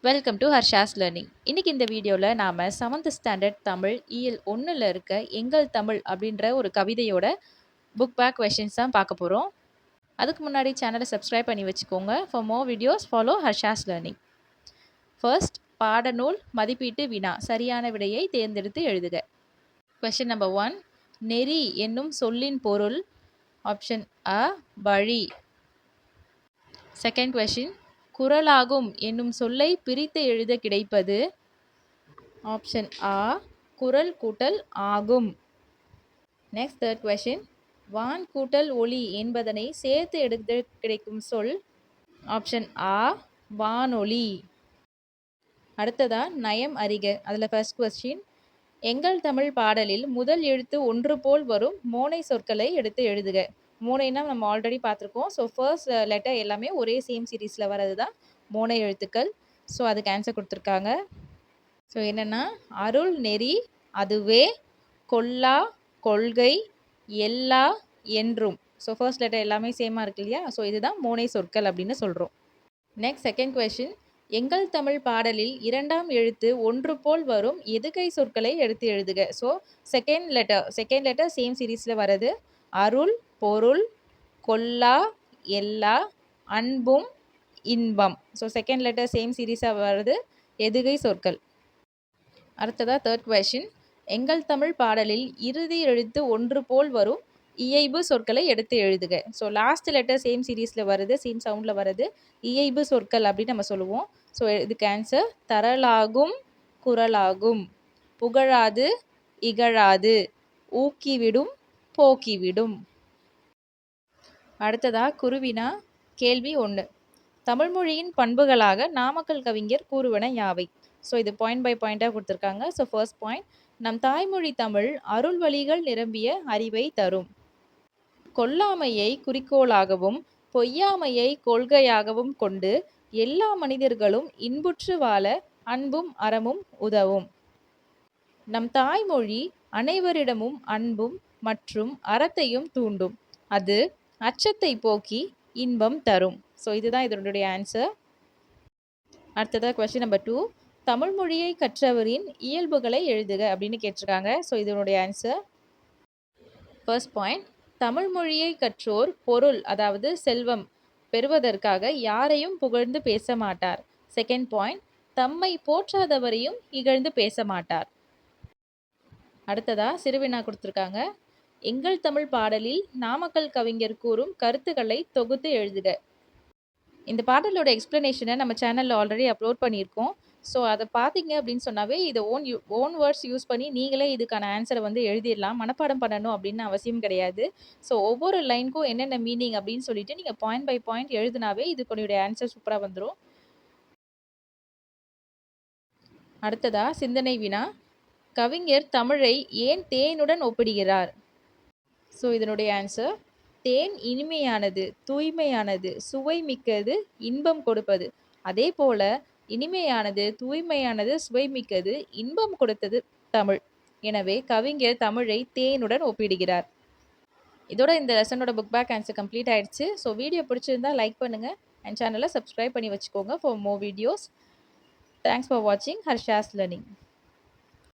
Welcome to Harsha's learning. இன்னைக்கு இந்த வீடியோவில் நாம் 7th ஸ்டாண்டர்ட் தமிழ் இயல் 1ல் இருக்க எங்கள் தமிழ் அப்படின்ற ஒரு கவிதையோட புக் பேக் கொஷின்ஸ் தான் பார்க்க போகிறோம். அதுக்கு முன்னாடி சேனலை சப்ஸ்கிரைப் பண்ணி வச்சுக்கோங்க. For more videos follow Harsha's learning. First, பாடநூல் மதிப்பீட்டு வினா. சரியான விடையை தேர்ந்தெடுத்து எழுதுக. Question number 1. நெறி என்னும் சொல்லின் பொருள். ஆப்ஷன் அ வழி. செகண்ட் கொஷின், குறளாகும் என்னும் சொல்லை பிரித்து எழுத கிடைப்பது. ஆப்ஷன் ஆ குறள் கூட்டல் ஆகும். நெக்ஸ்ட் தேர்ட் கொஷின், வான் கூட்டல் ஒளி என்பதனை சேர்த்து எடுத்து கிடைக்கும் சொல். ஆப்ஷன் ஆ வானொலி. அடுத்ததா நயம் அறிக. அதில் ஃபர்ஸ்ட் கொஸ்டின், எங்கள் தமிழ் பாடலில் முதல் எழுத்து ஒன்று போல் வரும் மோனை சொற்களை எடுத்து எழுதுக. மோனைனா நம்ம ஆல்ரெடி பார்த்துருக்கோம். ஸோ ஃபர்ஸ்ட் லெட்டர் எல்லாமே ஒரே சேம் சீரீஸில் வர்றது தான் மோனை எழுத்துக்கள். ஸோ அதுக்கு ஆன்சர் கொடுத்துருக்காங்க. ஸோ என்னென்னா அருள் நெறி, அதுவே, கொல்லா, கொள்கை, எல்லா, என்றும். ஸோ ஃபர்ஸ்ட் லெட்டர் எல்லாமே சேமாக இருக்கு இல்லையா? ஸோ இதுதான் மோனை சொற்கள் அப்படின்னு சொல்கிறோம். நெக்ஸ்ட் செகண்ட் கொஸ்டின், எங்கள் தமிழ் பாடலில் இரண்டாம் எழுத்து ஒன்று போல் வரும் எதுகை சொற்களை எடுத்து எழுதுக. ஸோ செகண்ட் லெட்டர் சேம் சீரீஸில் வர்றது அருள், பொருள், கொல்லா, எல்லா, அன்பும், இன்பம். ஸோ செகண்ட் லெட்டர் சேம் சீரீஸாக வருது எதுகை சொற்கள். அடுத்ததா தேர்ட் கொஸ்டின், எங்கள் தமிழ் பாடலில் இறுதி எழுத்து ஒன்று போல் வரும் இயைபு சொற்களை எடுத்து எழுதுக. ஸோ லாஸ்ட் லெட்டர் சேம் சீரீஸில் வருது, சேம் சவுண்டில் வருது இயைபு சொற்கள் அப்படின்னு நம்ம சொல்லுவோம். ஸோ இதுக்கு ஆன்சர் தரலாகும், குறளாகும், புகழாது, இகழாது, ஊக்கிவிடும், போக்கிவிடும். அடுத்ததா குருவினா. கேள்வி 1. தமிழ்மொழியின் பண்புகளாக நாமக்கல் கவிஞர் கூறுவன யாவை? ஸோ இது பாயிண்ட் பை பாயிண்டாக கொடுத்துருக்காங்க. ஸோ ஃபர்ஸ்ட் பாயிண்ட், நம் தாய்மொழி தமிழ் அருள் வழிகள் நிரம்பிய அறிவை தரும். கொல்லாமையை குறிக்கோளாகவும் பொய்யாமையை கொள்கையாகவும் கொண்டு எல்லா மனிதர்களும் இன்புற்று வாழ அன்பும் அறமும் உதவும். நம் தாய்மொழி அனைவரிடமும் அன்பும் மற்றும் அறத்தையும் தூண்டும். அது அச்சத்தை போக்கி இன்பம் தரும். ஸோ இதுதான் இதனுடைய ஆன்சர். அடுத்ததாக கொஸ்டின் நம்பர் 2, தமிழ் மொழியை கற்றவரின் இயல்புகளை எழுதுக அப்படின்னு கேட்டிருக்காங்க. ஸோ இதனுடைய ஆன்சர் ஃபர்ஸ்ட் பாயிண்ட், தமிழ் மொழியை கற்றோர் பொருள் அதாவது செல்வம் பெறுவதற்காக யாரையும் புகழ்ந்து பேச மாட்டார். செகண்ட் பாயிண்ட், தம்மை போற்றாதவரையும் இகழ்ந்து பேச மாட்டார். அடுத்ததா சிறுவினா கொடுத்துருக்காங்க. எங்கள் தமிழ் பாடலில் நாமக்கல் கவிஞர் கூறும் கருத்துக்களை தொகுத்து எழுதுக. இந்த பாடலோட எக்ஸ்பிளனேஷனை நம்ம சேனலில் ஆல்ரெடி அப்லோட் பண்ணியிருக்கோம். ஸோ அதை பார்த்தீங்க அப்படின்னு சொன்னாவே இதை ஓன் வேர்ட்ஸ் யூஸ் பண்ணி நீங்களே இதுக்கான ஆன்சரை வந்து எழுதிடலாம். மனப்பாடம் பண்ணணும் அப்படின்னு அவசியம் கிடையாது. ஸோ ஒவ்வொரு லைனுக்கும் என்னென்ன மீனிங் அப்படின்னு சொல்லிட்டு நீங்கள் பாயிண்ட் பை பாயிண்ட் எழுதினாவே இதுக்குடைய ஆன்சர் சூப்பராக வந்துடும். அடுத்ததா சிந்தனை வினா. கவிஞர் தமிழை ஏன் தேனுடன் ஒப்பிடுகிறார்? ஸோ இதனுடைய ஆன்சர், தேன் இனிமையானது, தூய்மையானது, சுவை மிக்கது, இன்பம் கொடுப்பது. அதே போல இனிமையானது, தூய்மையானது, சுவை மிக்கது, இன்பம் கொடுத்தது தமிழ். எனவே கவிஞர் தமிழை தேனுடன் ஒப்பிடுகிறார். இதோட இந்த லெசனோட புக் பேக் ஆன்சர் கம்ப்ளீட் ஆயிடுச்சு. ஸோ வீடியோ பிடிச்சிருந்தா லைக் பண்ணுங்கள் அண்ட் சேனலை சப்ஸ்கிரைப் பண்ணி வச்சுக்கோங்க for more videos. Thanks for வாட்சிங் ஹர்ஷாஸ் லேர்னிங்.